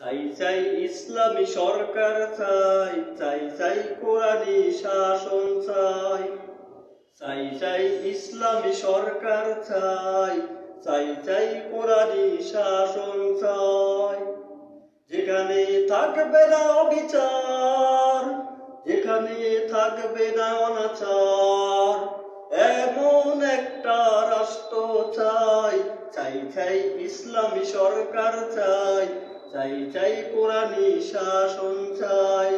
চাই চাই ইসলামী সরকার চাই, চাই চাই কোরআনী শাসন চাই। চাই চাই ইসলামী সরকার চাই, চাই চাই কোরআনী শাসন চাই। যেখানে থাকবে না অবিচার, যেখানে থাকবে না অনাচার, এমন একটা রাষ্ট্র চাই। চাই চাই ইসলামী সরকার চাই, চাই চাই কোরআনী শাসন চাই।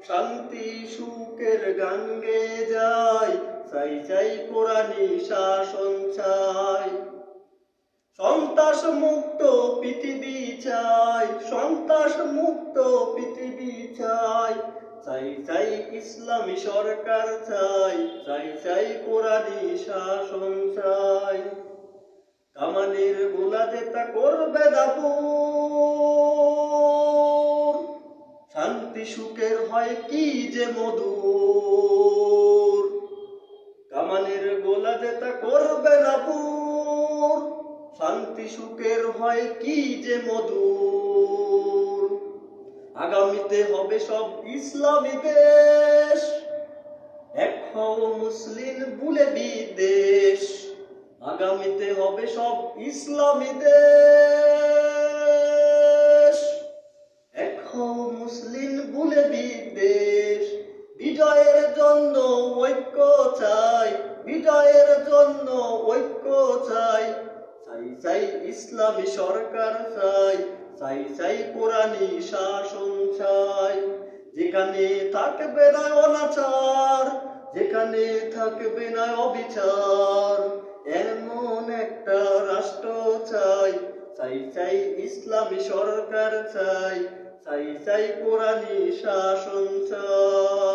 শান্তি সুখের গান গেয়ে যায়, চাই চাই কোরআনী শাসন চাই। সন্ত্রাস মুক্ত পৃথিবী চাই, সন্ত্রাস মুক্ত পৃথিবী চাই। চাই চাই ইসলামী সরকার চাই, চাই চাই কোরআনী শাসন চাই। কামানের গোলা যেটা করবে দাপুর, শান্তি সুখের হয় কি যে মধুর। কামানের গোলা যেটা করবে দাপুর, শান্তি সুখের হয় কি যে মধুর। আগামীতে হবে সব ইসলামী দেশ, এক হও মুসলিম ভুলে বিদেশ। আগামীতে হবে সব ইসলামী দেশ, এক হও মুসলিম ভুলে বিদেশ। বিজয়ের জন্য ঐক্য চাই, বিজয়ের জন্য ঐক্য চাই। চাই চাই ইসলামী সরকার চাই, চাই চাই কোরআনী শাসন চাই। যেখানে থাকবে না অনাচার, যেখানে থাকবে না অবিচার, এমন একটা রাষ্ট্র চাই। চাই চাই ইসলামী সরকার চাই, চাই চাই কোরআনী শাসন চাই।